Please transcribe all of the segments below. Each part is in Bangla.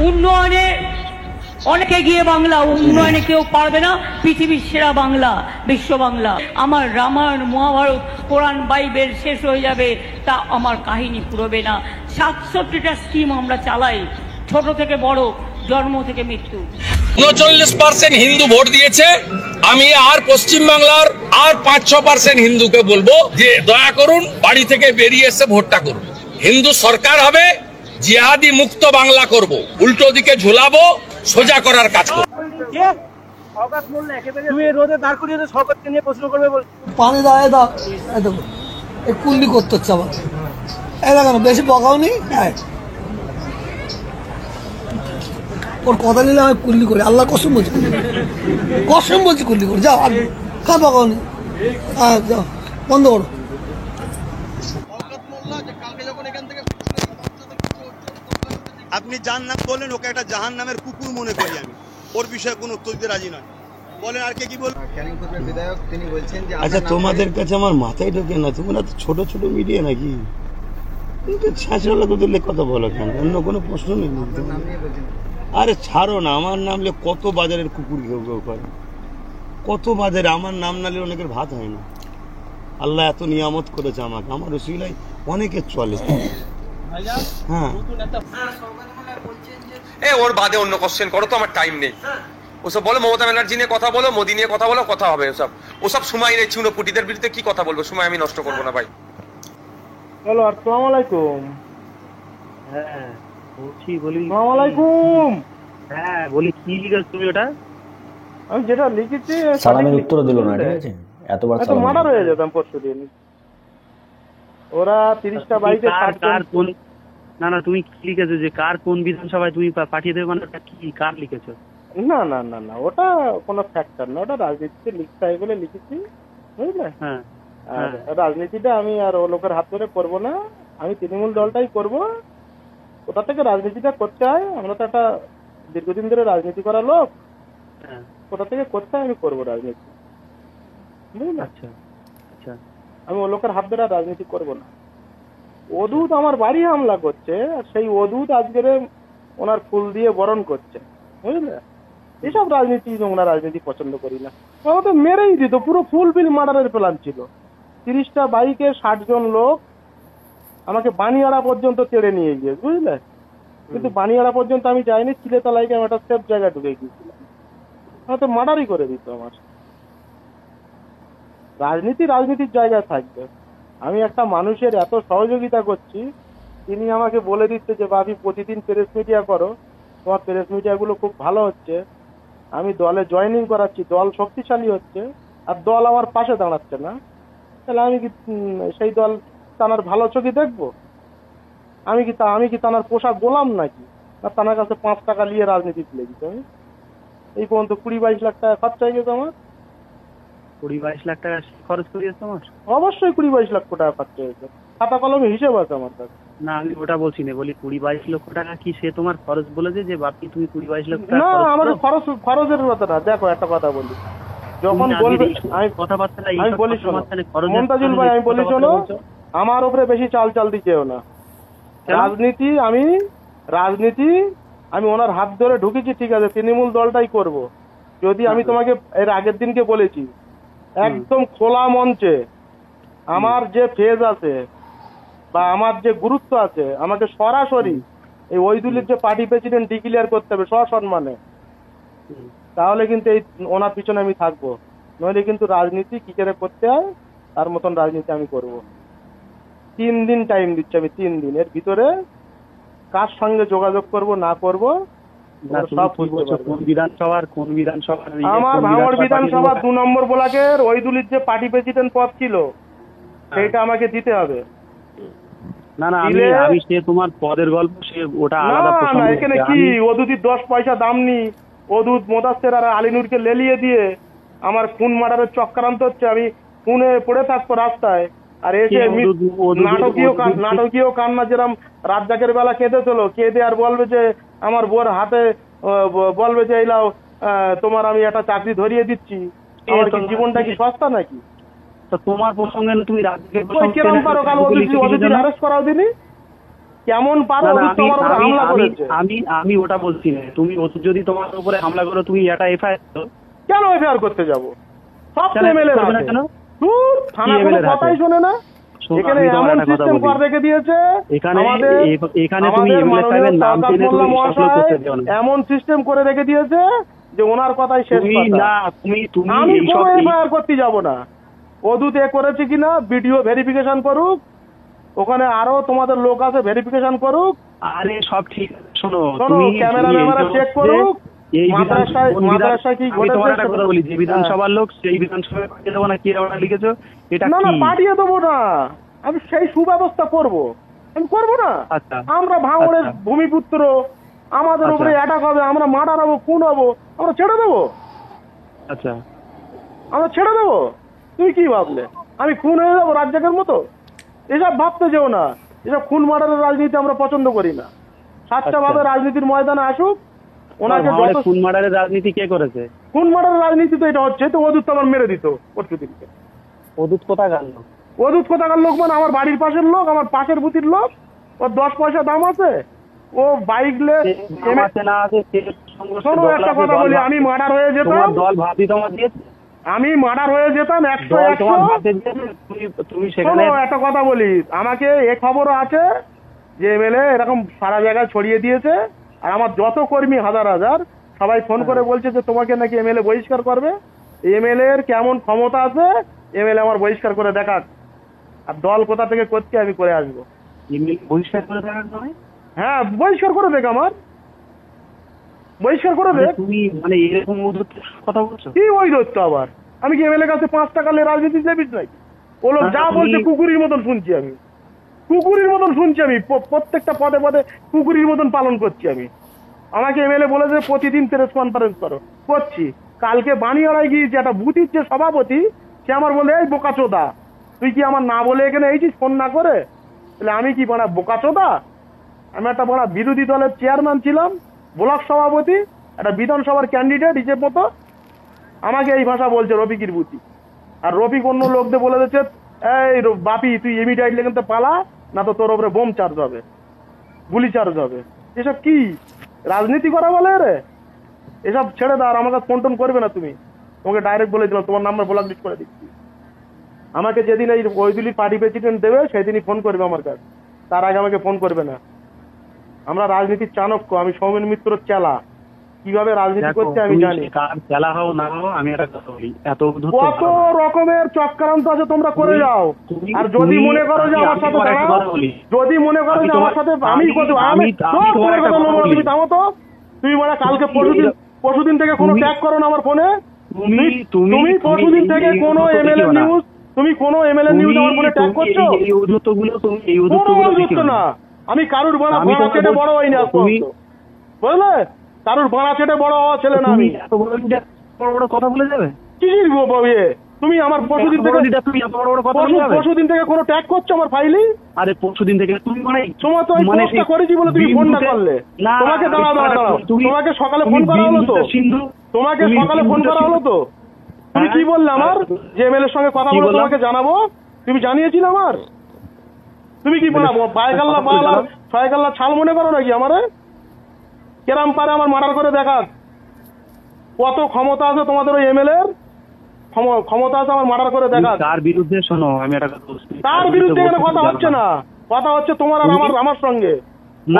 উন্নয়নে অনেকে গিয়ে বাংলা উন্নয়নে কেউ পারবে না। পৃথিবীর সেরা বাংলা বিশ্ব বাংলা। আমার রামায়ণ মহাভারত কোরআন বাইবেল শেষ হয়ে যাবে, তা আমার কাহিনী পুরোবে না। 67টা স্কিম আমরা চালাই, ছোট থেকে বড়, জন্ম থেকে মৃত্যু। 39% হিন্দু ভোট দিয়েছে। আমি আর পশ্চিমবাংলার আর 5-6% হিন্দুকে বলবো যে দয়া করুন বাড়ি থেকে বেরিয়ে এসে ভোটটা করুন। হিন্দু সরকার হবে, জিহাদি মুক্ত বাংলা করব, উল্টো দিকে ঝুলাবো, সোজা করার কাজ করব। তুমি রোদে দাঁড় করিয়ে সরকারকে নিয়ে প্রশ্ন করবে বল। পানি দাঁড়ায় দাও, এই কুল্লি করতে হচ্ছে আমার। এই দেখো বেশি বকাও নেই, ওর কথা নিলে আমি কুল্লি করি। আল্লাহ কসম বলছি, কসম বলছি কুল্লি করি। যাও আর কার বকাও নেই, যাও বন্ধ করো। আপনি যার নাম বললেন ওকে একটা জাহান নামের কুকুর মনে করি আমি, ওর বিষয়ে কোনো উত্তর দিতে রাজি নয়। বলেন আর কে কি বলবেন। ক্যানিংপুরের বিধায়ক তিনি বলছেন যে আচ্ছা, তোমাদের কাছে আমার মাথায় ঢোকে না, তোমরা তো ছোট ছোট মিডিয়া নাকি? ছাঁচড়া দিলে কথা বলো কেন? অন্য কোনো প্রশ্ন নেই। নাম নিয়ে বলছেন। আরে ছাড়ো না, আমার নামলে কত বাজারের কুকুর কেউ কেউ করে, কত বাজারে আমার নাম নালে অনেকের ভাত হয় না। আল্লাহ এত নিয়ামত করেছে আমাকে, আমার রসিলাই অনেকের চলে। হ্যাঁ, ওর বাদে অন্য কোশ্চেন করো তো, আমার টাইম নেই। ওসব বলো মমতা ব্যানার্জি নিয়ে কথা বলো, মোদী নিয়ে কথা বলো, কথা হবে। ওসব সময় নেই। চুনোপুটিদের বিরুদ্ধে কি কথা বলবো? সময় আমি নষ্ট করবো না ভাই। হ্যালো, আসসালামু আলাইকুম। হ্যাঁ বলছি, বলি আসসালামু আলাইকুম। হ্যাঁ বলি, কি লিখেছ তুমি ওটা? আমি যেটা লিখেছি সালামের উত্তর দিল না, ঠিক আছে? এতবার এত মার্ডার হয়ে যেতাম পরশু দিন। ওরা 30টা বাইকে না না, তুমি কি লিখেছো যে কার কোন বিধানসভায় তুমি পাঠিয়ে দেবে, মানে কি কার লিখেছো? না না না না, ওটা কোনো ফ্যাক্টর না, ওটা রাজনীতিতে লিখতে হয় বলে লিখেছি, বুঝলে? হ্যাঁ, আর রাজনীতিটা আমি আর ও লোকের হাত ধরে করবো না, আমি তৃণমূল দলটাই করব। কোথা থেকে রাজনীতিটা করতে হয়, আমরা তো একটা দীর্ঘদিন ধরে রাজনীতি করা লোক, কোথা থেকে করতে হয় আমি করবো রাজনীতি, বুঝলে? আচ্ছা আচ্ছা, আমি ও লোকের হাত ধরে রাজনীতি করবো না। অদূত আমার বাড়ি হামলা করছে, আর সেই অদূত আজকের ওনার ফুল দিয়ে বরণ করছে, বুঝলে? এসব রাজনীতি, নোংরা রাজনীতি পছন্দ করি না। ওরা তো মেরেই দিত, পুরো ফুল বিল মার্ডারের প্ল্যান ছিল। 30টা বাইকে 60 জন লোক আমাকে বানিয়াড়া পর্যন্ত তেড়ে নিয়ে গিয়ে, বুঝলে? কিন্তু বানিয়াড়া পর্যন্ত আমি যাইনি, চিলেতলায় আমি একটা সেফ জায়গায় ঢুকে গিয়েছিলাম। তো মার্ডারই করে দিত আমার। রাজনীতির জায়গায় থাকবে। আমি একটা মানুষের এত সহযোগিতা করছি, তিনি আমাকে বলে দিচ্ছে যে বাবি প্রতিদিন প্রেস মিডিয়া করো, তোমার প্রেস মিডিয়াগুলো খুব ভালো হচ্ছে, আমি দলে জয়েনিং করাচ্ছি, দল শক্তিশালী হচ্ছে, আর দল আমার পাশে দাঁড়াচ্ছে না, তাহলে আমি কি সেই দল তানার ভালো চোখে দেখবো? আমি কি তানার পোশাক গোলাম নাকি? না তানার কাছে 5 টাকা নিয়ে রাজনীতি তুলে দিতে আমি? এই পর্যন্ত 20-22 লাখ টাকা খরচা হয়ে গেছে আমার। 20-22 লাখ টাকা খরচ করিয়েছে তোমার? অবশ্যই 20-22 লক্ষ টাকা খরচা হয়েছে, খাতা কলমে হিসেব আছে আমার কাছে। না আমি ওটা বলছি না, বলি 20-22 লক্ষ টাকা কি সে তোমার খরচ বলেছে যে বাপি তুমি 20-22 লক্ষ টাকা? না, আমাদের খরচের কথা না। দেখো একটা কথা বলি, যখন বলবে আমি কথাবার্তা আমি বলি শোনো মমতাজুল ভাই, আমি বলি শোনো, আমার উপরে বেশি চাল দিচ্ছেও না। রাজনীতি আমি ওনার হাত ধরে ঢুকেছি, ঠিক আছে, তৃণমূল দলটাই করব। যদি আমি তোমাকে এর আগের দিনকে বলেছি, একদম খোলা মঞ্চে আমার যে ফেজ আছে বা আমার যে গুরুত্ব আছে, আমাকে সরাসরি এই ওইদুলের যে পার্টি প্রেসিডেন্ট ডিক্লেয়ার করতে হবে সসম্মানে, তাহলে কিন্তু এই ওনার পিছনে আমি থাকবো। নইলে কিন্তু রাজনীতি কি করে করতে হয় তার মতন রাজনীতি আমি করব। 3 দিন টাইম দিচ্ছি আমি, 3 দিনের ভিতরে কার সঙ্গে যোগাযোগ করব না করব কোন বিধানসভার আমার ভাঙড় বিধানসভা 2 নম্বর ব্লকের ওইদুলির যে পার্টি প্রেসিডেন্ট পদ ছিল সেইটা আমাকে দিতে হবে। না না, আমি সে তোমার পদের গল্প, সে ওটা আলাদা প্রসঙ্গ। না এখানে কি ওদুদির 10 পয়সা দাম নি, ওদুদ মোদাস্সের আর আলিনুরকে লেলিয়ে দিয়ে আমার খুন মার্ডারের চক্রান্ত হচ্ছে, আমি খুনে পড়ে থাকবো রাস্তায়, আর এসে নাটকীয় কান্না, যেরকম রাজ্জাকের বেলা কেঁদেছিল, কেঁদে আর বলবে যে আমার বোর হাতে বলবে যে এইলাও তোমার আমি একটা চাকরি ধরিয়ে দিচ্ছি। আমার কি জীবনটা কি সস্তা নাকি? তো তোমার প্রসঙ্গে তুমি রাজ্জাকের কিরম পারো কাল অ্যারেস্ট করাও দিনি? কেমন পারো না, না, অদূত আমার উপরে হামলা করেছে। আমি ওটা বলছি না, তুমি যদি তোমার উপরে হামলা করো তুমি এটা এফআইআর করো। কেন এফআইআর করতে যাব? সব কেন এমএলএ করবে না কেন? থানা কি কোনো MLA র কথাই হাতে? শোনে না। শোনো, এখানে আমি তোমার এমন একটা কথা সিস্টেম বলি। করে রেখে দিয়েছে এখানে আমাদের তুমি আমাদের এমএলএ সাহেবের মাননীয় নাম সরকার জেনে মোল্লা তুমি সব লোক মহাশয় করতে দিও না। এমন সিস্টেম করে রেখে দিয়েছে যে ওনার কথাই শেষ তুমি কথা। না, তুমি আমি এইসব কোনো এফআইআর করতে যাব না। অদূত এ করেছে কিনা ভিডিও ভেরিফিকেশন করুক, ওখানে আরো তোমাদের লোক আছে ভেরিফিকেশন করুক। আরে সব ঠিক আছে, শোনো শোনো, ক্যামেরা চেক করুক। মাদ্রাসায় কি আমি তোমার একটা কথা বলি, যে হ্যাঁ। বিধানসভার লোক সেই বিধানসভায় পাঠিয়ে দেবো না, কি ওটা লিখেছো এটা না না কি? পাঠিয়ে দেবো না, আমি সেই সুব্যবস্থা করব। আমি করবো না? আচ্ছা। আমরা ভাঙড়ের আচ্ছা। ভূমিপুত্র, আমাদের আচ্ছা। উপরে অ্যাটাক হবে, আমরা মার্ডার হবো, খুন হবো, আমরা ছেড়ে দেবো? আচ্ছা, আমরা ছেড়ে দেবো? তুমি কি ভাবলে আমি খুন হয়ে যাবো রাজ্জাকের মতো? এসব ভাবতে যেও না। এসব খুন মার্ডারের রাজনীতি আমরা পছন্দ করি না। স্বাচ্ছাভাবে আচ্ছা। রাজনীতির ময়দানে আসুক। ওনাকে ভাঙড়ে যত খুন মার্ডারের রাজনীতি কে করেছে? খুন মার্ডারের রাজনীতি তো এটা হচ্ছে, তো অদূত তো আমার মেরে দিত পরশুদিনকে। অদূত কোথা গেল? অদূত কোথাকার লোক মানে আমার বাড়ির পাশের লোক, আমার পাশের বুথির লোক। ওর 10 পয়সা দাম আছে, ও বাইক না আছে, শোনো একটা কথা বলি, আমি মার্ডার হয়ে যেতাম, তোমার দল ভাবি তোমার দিয়েছে, আমি মার্ডার হয়ে যেতাম 100 দল তোমার 100। ভাতে দিয়েছে, তুমি শোনো সেখানে একটা কথা বলি, আমাকে এ খবরও আছে যে এমএলএ এরকম সারা জায়গায় ছড়িয়ে দিয়েছে। আর আমার যত কর্মী হাজার হাজার সবাই ফোন করে বলছে যে তোমাকে নাকি এমএলএ বহিষ্কার করবে। এমএলএ এর কেমন ক্ষমতা আছে এমএলএ আমার বহিষ্কার করে দেখাক, আর দল কোথা থেকে করতে আমি করে আসবো। এমনি বহিষ্কার করে দেওয়ার নয়। হ্যাঁ বহিষ্কার করে দেখ, আমার বহিষ্কার করে দেখ। তুমি মানে এরকম ঔদ্ধত্যের কথা বলছো? কি ওই দত্ত আবার? আমি কি এমএলএ কাছে 5 টাকা নিয়ে রাজনীতি দেবিস নাকি? ও লোক না, যা তুমি- বলছে কুকুরের মতন শুনছি আমি, কুকুরের মতন শুনছি আমি, প্রত্যেকটা পদে পদে কুকুরের মতন পালন করছি আমি। আমাকে এমএলএ বলেছে প্রতিদিন প্রেস কনফারেন্স করো, করছি। কালকে বানিয়াড়ায় গিয়েছি, একটা বুথির যে সভাপতি সে আমার বলে এই বোকাচোদা তুই কি আমার না বলে এখানে এইছিস ফোন না করে? তাহলে আমি কি বড় বোকাচোদা? আমি একটা বড় বিরোধী দলের চেয়ারম্যান ছিলাম, ব্লক সভাপতি, একটা বিধানসভার ক্যান্ডিডেট হিসেব মতো। আমাকে এই ভাষা বলছে রফিকির বুতি। আর রফিক অন্য লোকদের বলে দিচ্ছে এই বাপি তুই ইমিডিয়েটলি এখান থেকে পালা, না তো তোর উপরে বোম চার্জ হবে, গুলি চার্জ হবে। এসব কি রাজনীতি করা বলে রে? এসব ছেড়ে দাও, আর আমাকে ফোন টোন করবে না তুমি। তোমাকে ডাইরেক্ট বলে দিলাম তোমার নাম্বার ব্লক লিস্ট করে দিচ্ছি। আমাকে যেদিন এই ওইদুলি পার্টি প্রেসিডেন্ট দেবে সেদিনই ফোন করবে আমার কাছে, তার আগে আমাকে ফোন করবে না। আমরা রাজনীতির চাণক্য, আমি সৌমেন মিত্র চেলা, কিভাবে রাজনীতি করতে আমি জানি। কার খেলা হও না হও, আমি একটা কথা বলি, এত ঔদ্ধত্য কত ভালো না। রকমের চক্রান্ত আছে তোমরা করে যাও। তুমি- আর যদি তুমি- মনে করো যে আমি- আমার আমি সাথে তোমার একটা দাঁড়াও, কথা বলি। যদি মনে করো আমি যে আমার তোমার- সাথে আমি আমি- কত আমি- আমি আমি সব তোমার একটা কথা কথা বলবো, বলি। তুমি থামো তো। তুমি মানে কালকে পরশুদিন থেকে কোনো তুমি- ট্যাগ করো না আমার ফোনে। তুমি তুমি পরশুদিন থেকে এই কোনো ঔদ্ধত্য এমএলএ দেখিও না। নিউজ, তুমি কোনো এমএলএ নিউজ আমার ফোনে ট্যাগ করছো? এই ঔদ্ধত্যগুলো তুমি এই কোনো ঔদ্ধত্যগুলো অযুক্ত দেখিও না। আমি কারুর বাড়া আমি তোমাকে চেটে বলছি, বড় হইনি আজ তুমি- পর্যন্ত, বুঝলে? কারুর বাড়া চেটে বড় হওয়া ছেলে না তুমি আমি। এত বড় leader, বড় বড় কথা বলে যাবে? কি তুমি আমার পরশুদিন এত বড় থেকে leader, তুমি এত বড় বড় কথা বলে যাবে? পরশুদিন থেকে কোনো ট্যাগ করছো আমার ফাইলে? আরে পরশুদিন থেকে তুমি মানে তোমার তো আমি মানে পোস্টটা সেই করেছি বলে তুমি ফোনটা বিন্দুতে- করলে। না, তোমাকে আমি দাঁড়াও, তুমি- তোমাকে সকালে তুমি ফোন করা হলো তো? বিন্দুতে সিন্ধু, তোমাকে তুমি সকালে ফোন বিন্দুতে করা হলো তো? তুমি হ্যাঁ, কি বললে আমার যে এমএলএ এর সঙ্গে কথা কি বলে বললাম? তোমাকে জানাবো? তুমি জানিয়েছিলে আমার? তুমি কি বলা পায়গাল্লা বাল আর ছয়গাল্লা ছাল মনে করো নাকি আমারে? কেরাম পারে আমার মার্ডার করে দেখাক। কত ক্ষমতা আছে তোমাদের ওই এমএলএ এর? ক্ষমতা আছে আমার মার্ডার করে দেখাক। তার বিরুদ্ধে শোনো, আমি একটা কথা বলছি। তার বিরুদ্ধে এখানে কথা হচ্ছে না, কথা হচ্ছে তোমার আর আমার সঙ্গে।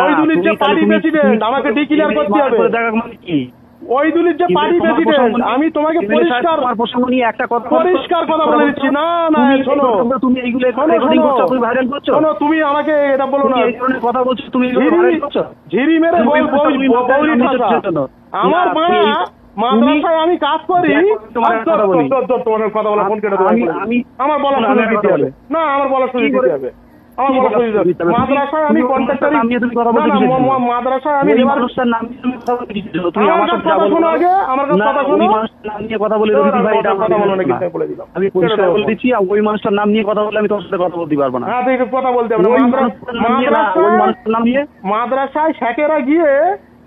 ওই দুলির যে পার্টি প্রেসিডেন্ট আমাকে ডিক্লিয়ার করতে হবে। মানে কি ওই দুলির যে পার্টি প্রেসিডেন্ট আমি তোমাকে পরিষ্কার প্রসঙ্গ নিয়ে একটা কথা পরিষ্কার কথা বলে দিচ্ছি। না না শোনো, তুমি এইগুলো শোনো, রেকর্ডিং করছো, তুমি ভাইরাল করছো, শোনো তুমি আমাকে এটা বলো না। তুমি এই ধরনের কথা বলছো, তুমি এগুলো ভাইরাল করছো। ঝিরি মেরে বৌলি ঠাসা। আমার বাড়া মাদ্রাসায় আমি কাজ করি। তোমার কথা বলি, তোমার কথা বলা ফোন কেটে দেবো। আমার বলার সুযোগ দিতে হবে না, আমার বলার সুযোগ দিতে হবে। আমার বলার সুযোগ দিতে হবে। মাদ্রাসায় আমি কন্ট্রাক্টরি মাদ্রাসায় আমি ওই মানুষটার নাম নিয়ে তুমি কথা বলে দিচ্ছো। তুমি আমার সাথে কথা শোনো আগে, আমার কাছে কথা শোনো। ওই মানুষটার নাম নিয়ে কথা বলে রবি ভাই, এটা কথা বলো নাকি বলে দিলাম। আমি পরিষ্কার বলে দিচ্ছি, ওই মানুষটার নাম নিয়ে কথা বলে আমি তোমার সাথে কথা বলতে পারবো না। হ্যাঁ তুই কথা বলতে হবে না। ওই মানুষটার নাম নিয়ে না, ওই মানুষটার নাম নিয়ে মাদ্রাসায় শেখেরা গিয়ে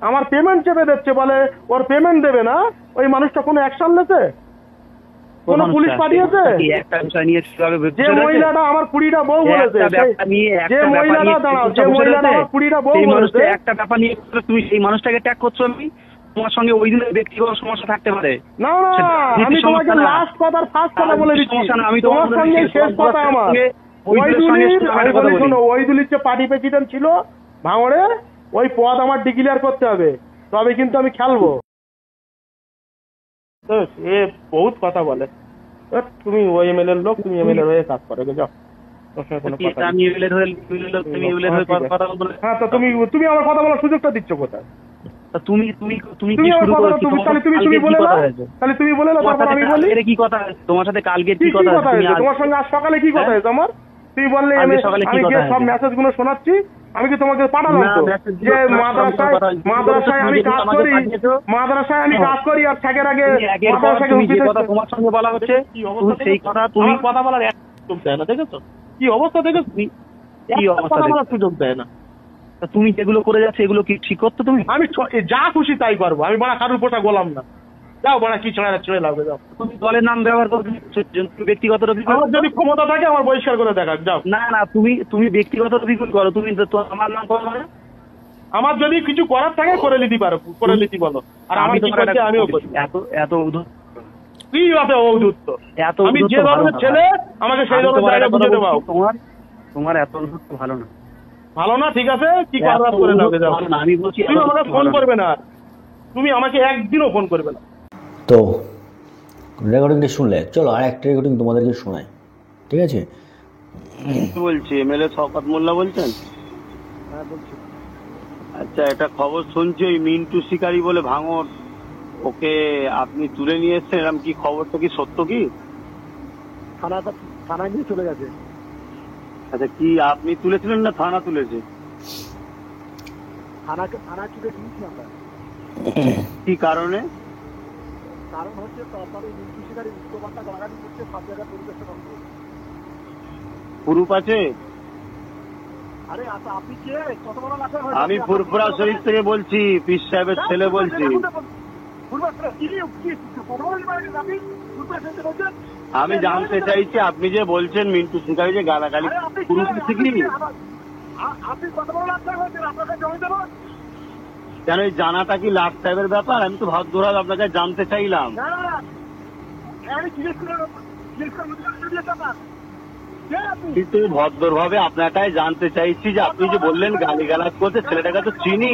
আমার পেমেন্ট চেপে দিচ্ছে, বলে ওর পেমেন্ট দেবে না। ওই মানুষটা কোনো অ্যাকশন নিয়েছে? কোন পুলিশ পাঠিয়েছে? একটা বিষয় নিয়ে কিভাবে যে মহিলাটা আমার 20টা বউ বলেছে, যে মহিলাটা দাঁড়াও, যে মহিলাটা আমার 20টা বউ বলেছে, একটা ব্যাপার নিয়ে তুমি সেই মানুষটাকে ট্যাগ করছো। আমি তোমার সঙ্গে ওই দিনের ব্যক্তিগত সমস্যা থাকতে পারে। না না, আমি তোমাকে লাস্ট কথার ফার্স্ট কথা বলে দিচ্ছি, আমি তোমার সঙ্গে শেষ কথা আমার। ওইদুলির যে পার্টি প্রেসিডেন্ট ছিল ভাঙড়ে, ওই পদ আমার ডিক্লেয়ার করতে হবে, তবে কিন্তু আমি খেলবো। তো এ বহুত কথা বলে। তুমি ওই এমএলএর লোক, তুমি এমএলএর হয়ে কাজ করো, যাও। হ্যাঁ, তো তুমি আমার কথা বলার সুযোগটা দিচ্ছ কোথায়? তুমি বলে না, তারপর আমি বলি কি কথা তোমার সাথে কালকে কি কথা তোমার সঙ্গে আজ সকালে কি কথা হয়েছে আমার? তুমি বললে আমি যে সব মেসেজ গুলো শোনাচ্ছি, আমি কি তোমাকে পাঠালাম তো যে মাদ্রাসায় আমি কাজ করি, আমি কাজ করি, আর থাকের আগে তোমার সঙ্গে বলা হচ্ছে সেই কথা, তুমি কথা বলার সুযোগ দেয় না, দেখেছো কি অবস্থা? দেখেছো কি অবস্থা বলার সুযোগ দেয় না। তুমি যেগুলো করে যাচ্ছে এগুলো কি ঠিক করতো? তুমি আমি যা খুশি তাই করবো, আমি বড় কারুর পোষা গোলাম না। যাও বড়, কি চলে লাগবে, যাও। তুমি দলের নাম ব্যবহার করো, ব্যক্তিগত আমার যদি ক্ষমতা থাকে আমার বহিষ্কার করে দেখা, যাও। না না, তুমি ব্যক্তিগত অভিযোগ করো, তুমি আমার নাম করো না। আমার যদি কিছু করার থাকে করে নিতে পারো, করে নিতে বলো। আর আমি কি করছি আমিও করি। এত উদ্ধত কি আছে ঔদ্ধত্য? আমি যে ধরনের ছেলে আমাকে সেই ধরনের জায়গা বুঝে দেবো। তোমার এত উদ্ধত ভালো না, ভালো না, ঠিক আছে, কি করার করে নাও, যাও। আমি বলছি তুমি আমাকে ফোন করবে না, তুমি আমাকে একদিনও ফোন করবে না। তো রেকর্ডিংটা শুনলে, চলো আর একটা রেকর্ডিং তোমাদেরকে শোনাই, ঠিক আছে? বলছি এমএলএ শওকত মোল্লা বলছেন? আচ্ছা, একটা খবর শুনছি ওই মিন্টু শিকারি বলে ভাঙড়, ওকে আপনি তুলে নিয়ে এসছেন, এরকম কি খবরটা কি সত্য? কি থানায় গিয়ে চলে গেছে। আচ্ছা, কি আপনি তুলেছিলেন না থানা তুলেছে? থানা তুলে দিয়েছি আমরা। কি কারণে? কারণ হচ্ছে তারপরে মিন্টু শিকারি উচ্চবার্তা গালাগালি করছে, সব জায়গায় পরিবেশ নষ্ট। পুরুপ আছে? আরে আচ্ছা, আপনি কে? কত বড় লাঠি? আমি ফুরফুরা শরীফ থেকে বলছি, পীর সাহেবের ছেলে বলছি। আমি জানতে চাইছি, আপনি যে বলছেন মিন্টু শিকারি যে গালাগালি, পুরুপ আছে কি? কেন এই জানাটা কি লাট সাহেবের ব্যাপার? আমি তো ভদ্রভাবে আপনাকে জানতে চাইলাম। কিন্তু ভদ্রভাবে আপনারটাই জানতে চাইছি যে আপনি যে বললেন গালিগালাজ করতে, ছেলেটাকে তো চিনি,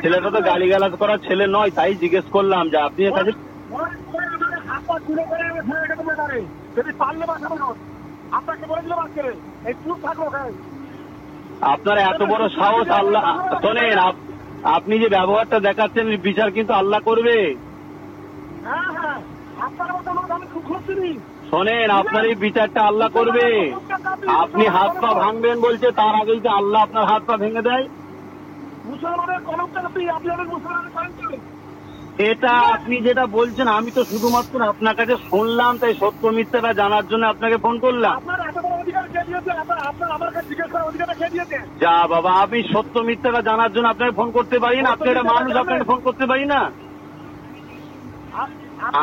ছেলেটা তো গালিগালাজ করার ছেলে নয়, তাই জিজ্ঞেস করলাম যে আপনি এর কাছে। আপনার এত বড় সাহস! আল্লাহ শোনেন, আপনি যে ব্যবহারটা দেখাচ্ছেন বিচার কিন্তু আল্লাহ করবে। শোনেন, আপনার এই বিচারটা আল্লাহ করবে। আপনি হাত পা ভাঙবেন বলছে, তার আগেই যে আল্লাহ আপনার হাত পা ভেঙে দেয়। এটা আপনি যেটা বলছেন, আমি তো শুধুমাত্র আপনার কাছে শুনলাম, তাই সত্য মিথ্যাটা জানার জন্য আপনাকে ফোন করলাম। যা বাবা, আমি সত্য মিথ্যাটা জানার জন্য আপনাকে ফোন করতে পারি না? আপনি একটা মানুষ, আপনাকে ফোন করতে পারি না?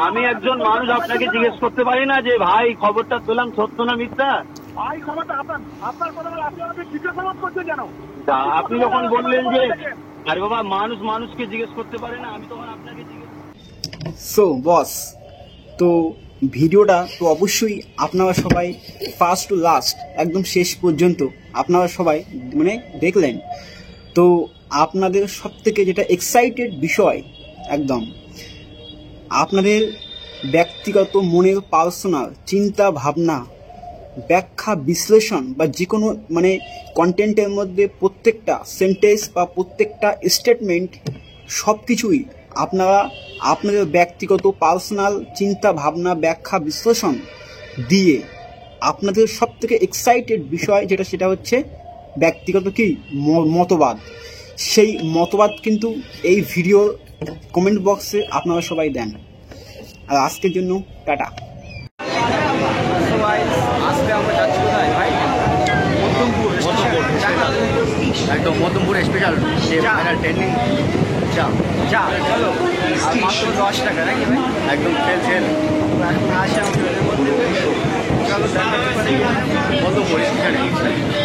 আমি একজন মানুষ, আপনাকে জিজ্ঞেস করতে পারি না যে ভাই খবরটা পেলাম সত্য না মিথ্যা? আপনি যখন বললেন যে আরে বাবা মানুষ মানুষকে জিজ্ঞেস করতে পারে না, আমি তখন আপনাকে জিজ্ঞেস। সো বস, তো ভিডিওটা তো অবশ্যই আপনারা সবাই ফার্স্ট টু লাস্ট একদম শেষ পর্যন্ত আপনারা সবাই মানে দেখলেন। তো আপনাদের সব থেকে যেটা এক্সাইটেড বিষয়, একদম আপনাদের ব্যক্তিগত মনের পার্সোনাল চিন্তা ভাবনা, ব্যাখ্যা, বিশ্লেষণ বা যে কোনো মানে কন্টেন্টের মধ্যে প্রত্যেকটা সেন্টেন্স বা প্রত্যেকটা স্টেটমেন্ট সব কিছুই আপনারা আপনাদের ব্যক্তিগত পার্সোনাল চিন্তা ভাবনা, ব্যাখ্যা, বিশ্লেষণ দিয়ে আপনাদের সব থেকে এক্সাইটেড বিষয় যেটা, সেটা হচ্ছে ব্যক্তিগত কি মতবাদ। সেই মতবাদ কিন্তু এই ভিডিও কমেন্ট বক্সে আপনারা সবাই দেন। আর আজকের জন্য টাটা। আজকে আমরা যাচ্ছি কোথায় ভাই? একদম মধ্যমপুর স্পেশাল ট্রেন্ডিং চা চলো। আর মাত্র 10 টাকা নাকি ভাই? একদম সেল এখন আসে আমাদের মধ্যে চলো দেখাতে পারি মধ্যমপুর স্পেশাল